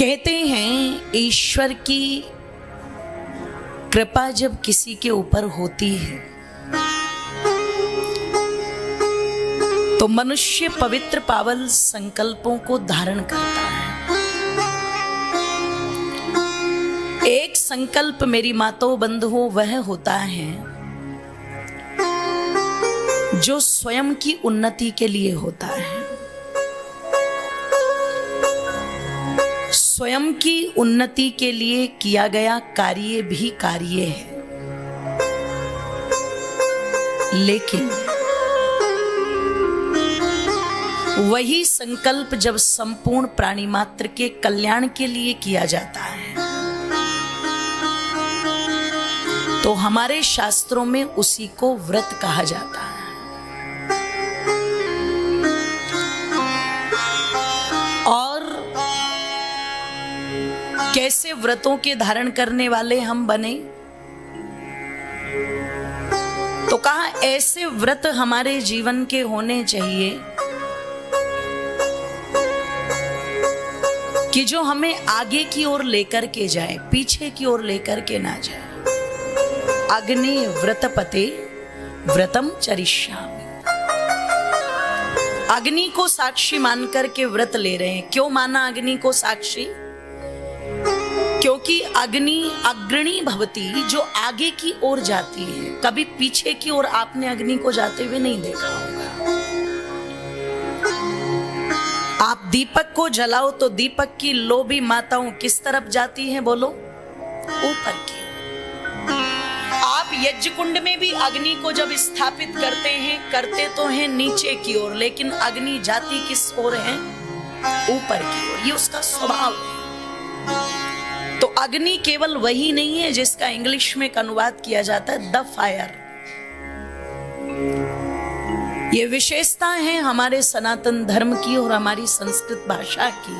कहते हैं ईश्वर की कृपा जब किसी के ऊपर होती है तो मनुष्य पवित्र पावन संकल्पों को धारण करता है। एक संकल्प मेरी माताओं बंधुओं वह होता है जो स्वयं की उन्नति के लिए होता है। स्वयं की उन्नति के लिए किया गया कार्य भी कार्य है, लेकिन वही संकल्प जब संपूर्ण प्राणी मात्र के कल्याण के लिए किया जाता है तो हमारे शास्त्रों में उसी को व्रत कहा जाता है। और कैसे व्रतों के धारण करने वाले हम बने, तो कहा ऐसे व्रत हमारे जीवन के होने चाहिए कि जो हमें आगे की ओर लेकर के जाए, पीछे की ओर लेकर के ना जाए। अग्नि व्रतपते व्रतम चरिष्यामि। अग्नि को साक्षी मानकर के व्रत ले रहे हैं। क्यों माना अग्नि को साक्षी? क्योंकि अग्नि अग्रणी भवती, जो आगे की ओर जाती है। कभी पीछे की ओर आपने अग्नि को जाते हुए नहीं देखा होगा। आप दीपक को जलाओ तो दीपक की लोभी माताओं किस तरफ जाती हैं? बोलो, ऊपर की। आप यज्ञ कुंड में भी अग्नि को जब स्थापित करते हैं, करते तो हैं नीचे की ओर, लेकिन अग्नि जाती किस ओर है? ऊपर की ओर। ये उसका स्वभाव है। तो अग्नि केवल वही नहीं है जिसका इंग्लिश में अनुवाद किया जाता है द फायर। ये विशेषता है हमारे सनातन धर्म की और हमारी संस्कृत भाषा की,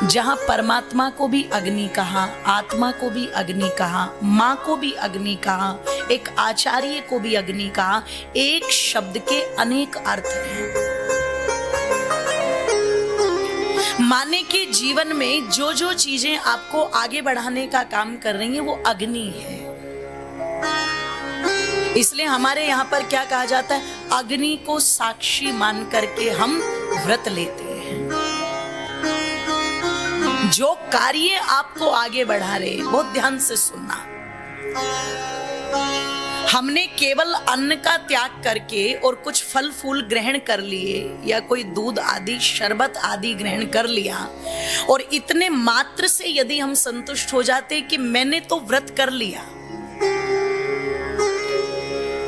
जहां परमात्मा को भी अग्नि कहा, आत्मा को भी अग्नि कहा, मां को भी अग्नि कहा, एक आचार्य को भी अग्नि कहा। एक शब्द के अनेक अर्थ हैं। माने कि जीवन में जो जो चीजें आपको आगे बढ़ाने का काम कर रही हैं वो अग्नि है। इसलिए हमारे यहाँ पर क्या कहा जाता है? अग्नि को साक्षी मान करके हम व्रत लेते हैं। जो कार्य आपको आगे बढ़ा रहे, बहुत ध्यान से सुनना। हमने केवल अन्न का त्याग करके और कुछ फल फूल ग्रहण कर लिए या कोई दूध आदि शरबत आदि ग्रहण कर लिया और इतने मात्र से यदि हम संतुष्ट हो जाते कि मैंने तो व्रत कर लिया,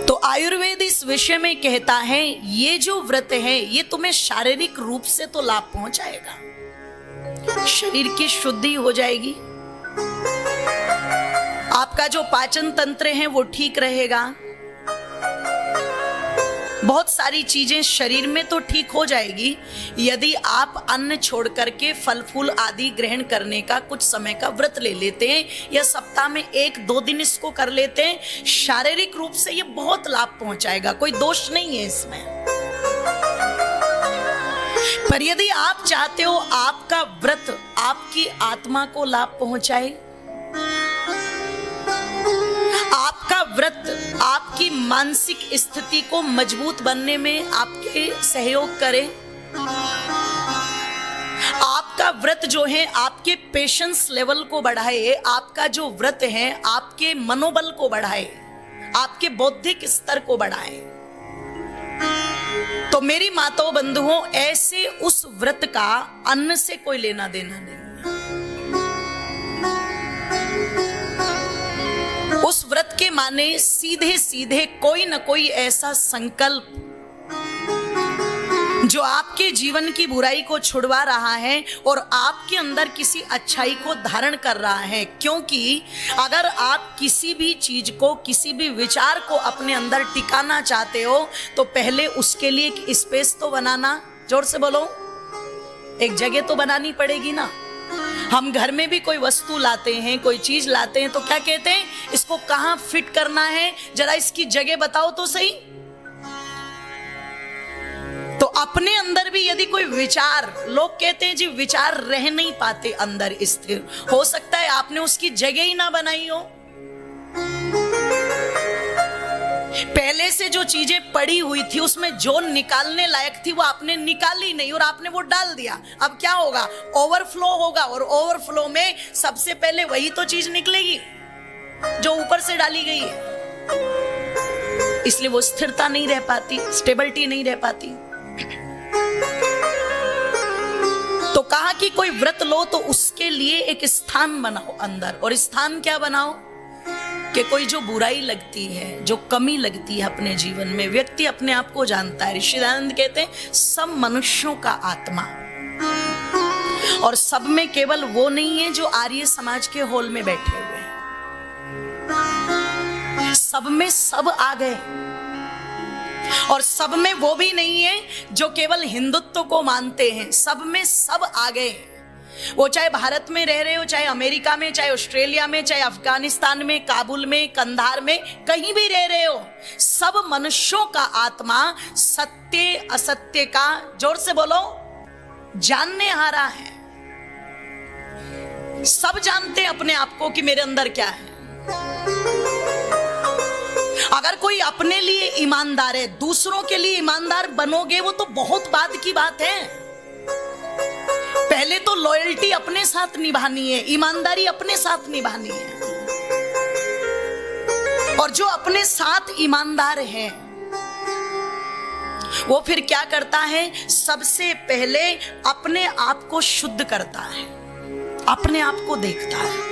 तो आयुर्वेद इस विषय में कहता है ये जो व्रत है ये तुम्हें शारीरिक रूप से तो लाभ पहुंचाएगा, शरीर की शुद्धि हो जाएगी, आपका जो पाचन तंत्र है वो ठीक रहेगा, बहुत सारी चीजें शरीर में तो ठीक हो जाएगी यदि आप अन्न छोड़ करके फल फूल आदि ग्रहण करने का कुछ समय का व्रत ले लेते हैं या सप्ताह में 1-2 दिन इसको कर लेते हैं। शारीरिक रूप से ये बहुत लाभ पहुंचाएगा, कोई दोष नहीं है इसमें। पर यदि आप चाहते हो आपका व्रत आपकी आत्मा को लाभ पहुंचाए, आपका व्रत आपकी मानसिक स्थिति को मजबूत बनने में आपके सहयोग करे, आपका व्रत जो है आपके पेशेंस लेवल को बढ़ाए, आपका जो व्रत है आपके मनोबल को बढ़ाए, आपके बौद्धिक स्तर को बढ़ाए, तो मेरी माताओं बंधुओं ऐसे उस व्रत का अन्न से कोई लेना देना नहीं। उस व्रत के माने सीधे सीधे कोई न कोई ऐसा संकल्प जो आपके जीवन की बुराई को छुड़वा रहा है और आपके अंदर किसी अच्छाई को धारण कर रहा है। क्योंकि अगर आप किसी भी चीज को, किसी भी विचार को अपने अंदर टिकाना चाहते हो तो पहले उसके लिए एक स्पेस तो बनाना, जोर से बोलो, एक जगह तो बनानी पड़ेगी ना। हम घर में भी कोई वस्तु लाते हैं, कोई चीज लाते हैं तो क्या कहते हैं, इसको कहां फिट करना है, जरा इसकी जगह बताओ तो सही। तो अपने अंदर भी यदि कोई विचार, लोग कहते हैं जी विचार रह नहीं पाते अंदर स्थिर, हो सकता है आपने उसकी जगह ही ना बनाई हो। पहले से जो चीजें पड़ी हुई थी उसमें जो निकालने लायक थी वो आपने निकाली नहीं और आपने वो डाल दिया। अब क्या होगा? ओवरफ्लो होगा, और ओवरफ्लो में सबसे पहले वही तो चीज निकलेगी जो ऊपर से डाली गई है। इसलिए वो स्थिरता नहीं रह पाती, स्टेबिलिटी नहीं रह पाती। तो कहा कि कोई व्रत लो तो उसके लिए एक स्थान बनाओ अंदर। और स्थान क्या बनाओ? कि कोई जो बुराई लगती है, जो कमी लगती है अपने जीवन में, व्यक्ति अपने आप को जानता है। ऋषि दयानंद कहते हैं सब मनुष्यों का आत्मा, और सब में केवल वो नहीं है जो आर्य समाज के हॉल में बैठे हुए हैं, सब में सब आ गए। और सब में वो भी नहीं है जो केवल हिंदुत्व को मानते हैं, सब में सब आ गए। वो चाहे भारत में रह रहे हो, चाहे अमेरिका में, चाहे ऑस्ट्रेलिया में, चाहे अफगानिस्तान में, काबुल में, कंधार में, कहीं भी रह रहे हो, सब मनुष्यों का आत्मा सत्य असत्य का, जोर से बोलो, जानने हारा है। सब जानते हैं अपने आप को कि मेरे अंदर क्या है। अगर कोई अपने लिए ईमानदार है, दूसरों के लिए ईमानदार बनोगे वो तो बहुत बाद की बात है। पहले तो लॉयल्टी अपने साथ निभानी है, ईमानदारी अपने साथ निभानी है। और जो अपने साथ ईमानदार है वो फिर क्या करता है? सबसे पहले अपने आप को शुद्ध करता है, अपने आप को देखता है।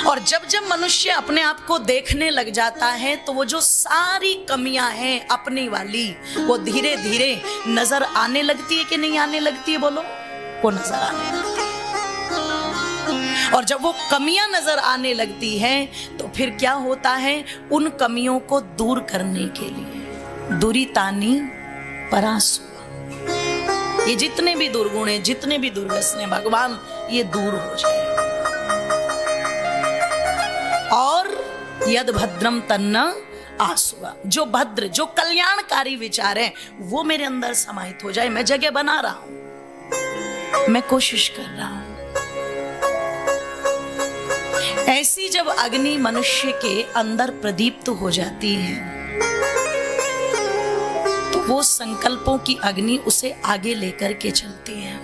और जब जब मनुष्य अपने आप को देखने लग जाता है तो वो जो सारी कमियां हैं अपनी वाली, वो धीरे धीरे नजर आने लगती है कि नहीं आने लगती है? बोलो, वो नजर आने लगती है। और जब वो कमियां नजर आने लगती हैं तो फिर क्या होता है? उन कमियों को दूर करने के लिए दुरितानी परासु, ये जितने भी दुर्गुण हैं, जितने भी दुर्व्यसने, भगवान ये दूर हो जाए। और यद भद्रम तन्न आसुआ, जो भद्र, जो कल्याणकारी विचार है वो मेरे अंदर समाहित हो जाए। मैं जगह बना रहा हूं, मैं कोशिश कर रहा हूं। ऐसी जब अग्नि मनुष्य के अंदर प्रदीप्त हो जाती है तो वो संकल्पों की अग्नि उसे आगे लेकर के चलती है।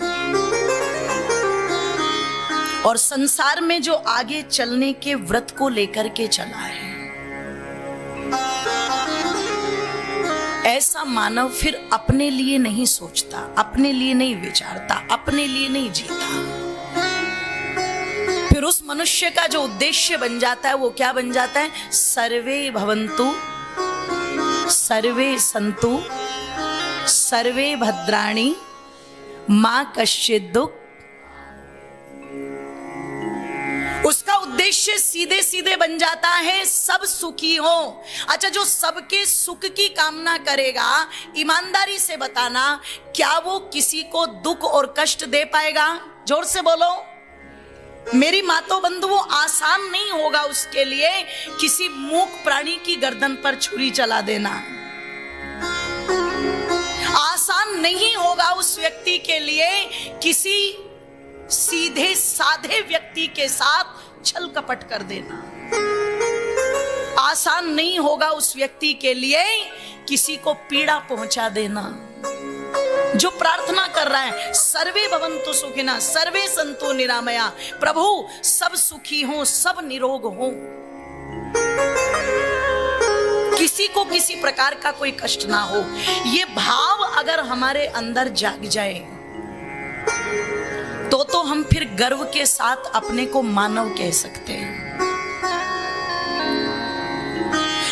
और संसार में जो आगे चलने के व्रत को लेकर के चला है, ऐसा मानव फिर अपने लिए नहीं सोचता, अपने लिए नहीं विचारता, अपने लिए नहीं जीता। फिर उस मनुष्य का जो उद्देश्य बन जाता है वो क्या बन जाता है? सर्वे भवन्तु, सर्वे सन्तु, सर्वे भद्राणि, मां कश्चित् दुःख। उसका उद्देश्य सीधे सीधे बन जाता है सब सुखी हो। अच्छा, जो सबके सुख की कामना करेगा, ईमानदारी से बताना, क्या वो किसी को दुख और कष्ट दे पाएगा? जोर से बोलो। मेरी मातो बंधु, वो आसान नहीं होगा उसके लिए किसी मूक प्राणी की गर्दन पर छुरी चला देना। आसान नहीं होगा उस व्यक्ति के लिए किसी सीधे साधे व्यक्ति के साथ छल कपट कर देना। आसान नहीं होगा उस व्यक्ति के लिए किसी को पीड़ा पहुंचा देना। जो प्रार्थना कर रहा है, सर्वे भवन्तु सुखिनः, सर्वे सन्तु निरामया, प्रभु सब सुखी हो, सब निरोग हो, किसी को किसी प्रकार का कोई कष्ट ना हो, ये भाव अगर हमारे अंदर जाग जाए तो हम फिर गर्व के साथ अपने को मानव कह सकते हैं।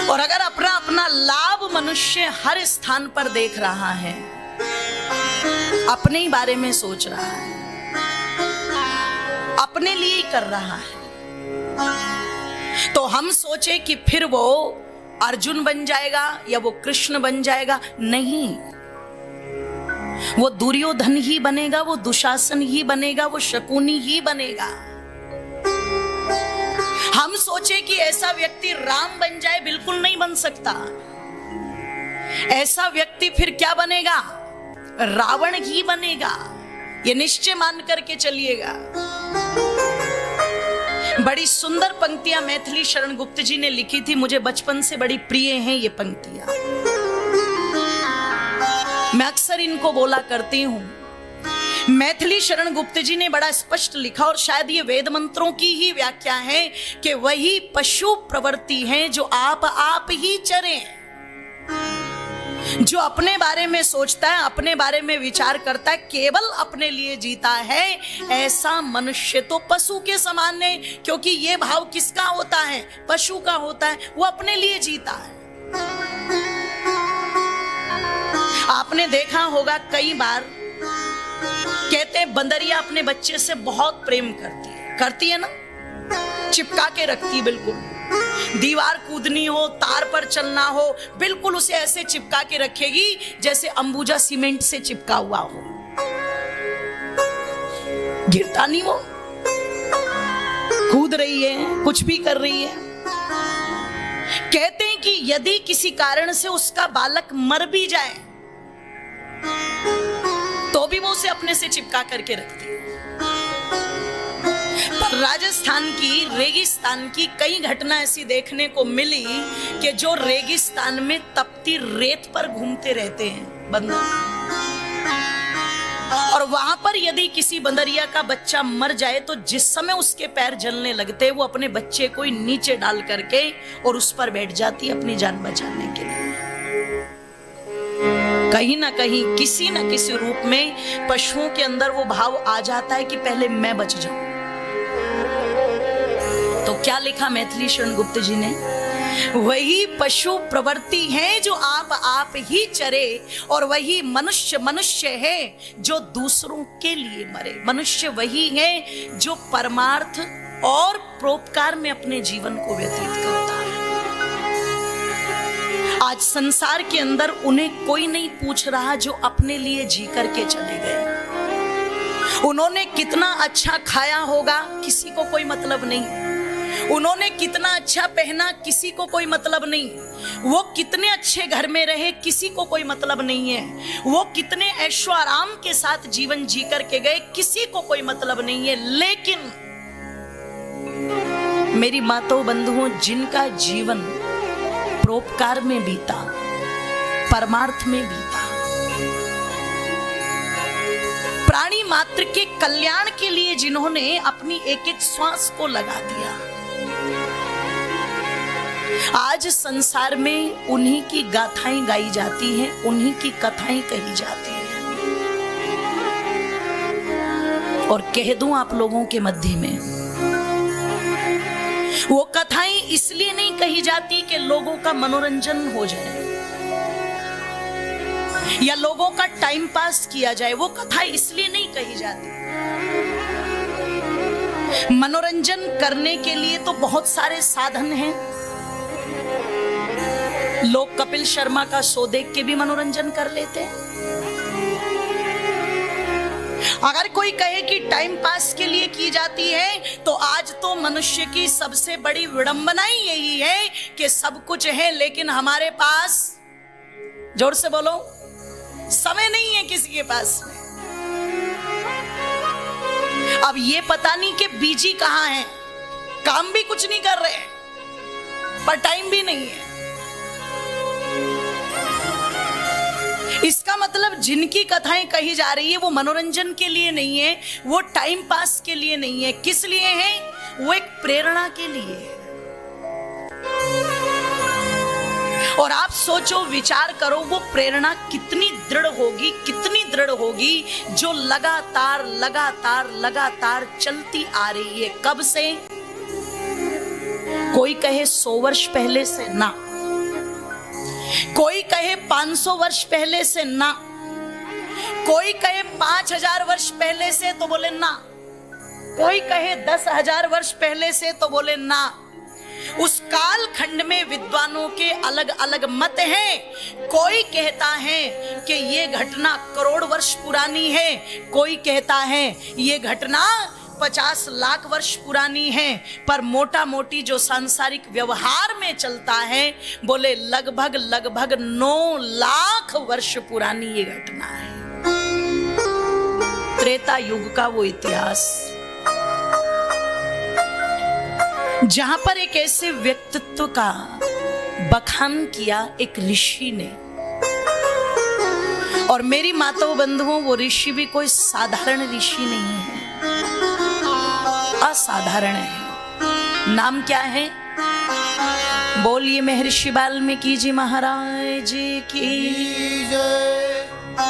और अगर अपना अपना लाभ मनुष्य हर स्थान पर देख रहा है, अपने ही बारे में सोच रहा है, अपने लिए ही कर रहा है, तो हम सोचे कि फिर वो अर्जुन बन जाएगा या वो कृष्ण बन जाएगा। नहीं, वो दुर्योधन ही बनेगा, वो दुशासन ही बनेगा, वो शकुनी ही बनेगा। हम सोचे कि ऐसा व्यक्ति राम बन जाए, बिल्कुल नहीं बन सकता। ऐसा व्यक्ति फिर क्या बनेगा? रावण ही बनेगा। ये निश्चय मान करके चलिएगा। बड़ी सुंदर पंक्तियां मैथिली शरण गुप्त जी ने लिखी थी, मुझे बचपन से बड़ी प्रिय हैं ये पंक्तियां। मैं अक्सर इनको बोला करती हूं। मैथिली शरण गुप्त जी ने बड़ा स्पष्ट लिखा, और शायद ये वेद मंत्रों की ही व्याख्या है कि वही पशु प्रवृत्ति है जो आप ही चरें। जो अपने बारे में सोचता है, अपने बारे में विचार करता है, केवल अपने लिए जीता है, ऐसा मनुष्य तो पशु के समान है। क्योंकि ये भाव किसका होता है? पशु का होता है। वो अपने लिए जीता है। आपने देखा होगा कई बार कहते हैं बंदरिया अपने बच्चे से बहुत प्रेम करती है ना, चिपका के रखती, बिल्कुल दीवार कूदनी हो, तार पर चलना हो, बिल्कुल उसे ऐसे चिपका के रखेगी जैसे अंबुजा सीमेंट से चिपका हुआ हो, गिरता नहीं। वो कूद रही है, कुछ भी कर रही है। कहते हैं कि यदि किसी कारण से उसका बालक मर भी जाए तो भी वो उसे अपने से चिपका करके रखती है। पर राजस्थान की रेगिस्तान की कई घटना ऐसी देखने को मिली कि जो रेगिस्तान में तपती रेत पर घूमते रहते हैं बंदर, और वहां पर यदि किसी बंदरिया का बच्चा मर जाए तो जिस समय उसके पैर जलने लगते, वो अपने बच्चे को ही नीचे डाल करके और उस पर बैठ जाती है अपनी जान बचाने के लिए। कहीं ना कहीं किसी न किसी रूप में पशुओं के अंदर वो भाव आ जाता है कि पहले मैं बच जाऊं। तो क्या लिखा मैथिली शरण गुप्त जी ने? वही पशु प्रवृत्ति है जो आप ही चरे, और वही मनुष्य है जो दूसरों के लिए मरे। मनुष्य वही है जो परमार्थ और परोपकार में अपने जीवन को व्यतीत करता है। आज संसार के अंदर उन्हें कोई नहीं पूछ रहा जो अपने लिए जी करके चले गए। उन्होंने कितना अच्छा खाया होगा, किसी को कोई मतलब नहीं। उन्होंने कितना अच्छा पहना, किसी को कोई मतलब नहीं। वो कितने अच्छे घर में रहे, किसी को कोई मतलब नहीं है। वो कितने ऐशो आराम के साथ जीवन जी करके गए, किसी को कोई मतलब नहीं है। लेकिन मेरी माताओं बंधुओं, जिनका जीवन परोपकार में बीता, परमार्थ में बीता, प्राणी मात्र के कल्याण के लिए जिन्होंने अपनी एक एक श्वास को लगा दिया, आज संसार में उन्हीं की गाथाएं गाई जाती हैं, उन्हीं की कथाएं कही जाती हैं। और कह दूं आप लोगों के मध्य में, वो कथाएं इसलिए नहीं कही जाती कि लोगों का मनोरंजन हो जाए या लोगों का टाइम पास किया जाए। वो कथा इसलिए नहीं कही जाती। मनोरंजन करने के लिए तो बहुत सारे साधन हैं। लोग कपिल शर्मा का शो देख के भी मनोरंजन कर लेते हैं। अगर कोई कहे कि टाइम पास के लिए की जाती है, तो आज तो मनुष्य की सबसे बड़ी विडंबना ही यही है कि सब कुछ है लेकिन हमारे पास, जोर से बोलो, समय नहीं है किसी के पास में। अब ये पता नहीं कि बीजी कहां है, काम भी कुछ नहीं कर रहे हैं पर टाइम भी नहीं है। इसका मतलब जिनकी कथाएं कही जा रही है वो मनोरंजन के लिए नहीं है, वो टाइम पास के लिए नहीं है। किस लिए है? वो एक प्रेरणा के लिए है। और आप सोचो, विचार करो, वो प्रेरणा कितनी दृढ़ होगी, कितनी दृढ़ होगी, जो लगातार लगातार लगातार चलती आ रही है। कब से? कोई कहे 100 वर्ष पहले से ना, कोई कहे 500 वर्ष पहले से ना, कोई कहे 5000 वर्ष पहले से तो बोले ना, कोई कहे 10,000 वर्ष पहले से तो बोले ना। उस काल खंड में विद्वानों के अलग अलग मत हैं। कोई कहता है कि ये घटना करोड़ वर्ष पुरानी है, कोई कहता है ये घटना 150 लाख वर्ष पुरानी है, पर मोटा मोटी जो सांसारिक व्यवहार में चलता है, बोले लगभग 9 लाख वर्ष पुरानी ये घटना है। त्रेता युग का वो इतिहास, जहां पर एक ऐसे व्यक्तित्व का बखान किया एक ऋषि ने। और मेरी माताओं बंधुओं, वो ऋषि भी कोई साधारण ऋषि नहीं है, असाधारण है। नाम क्या है? बोलिए महर्षि वाल्मीकि जी महाराज की जय।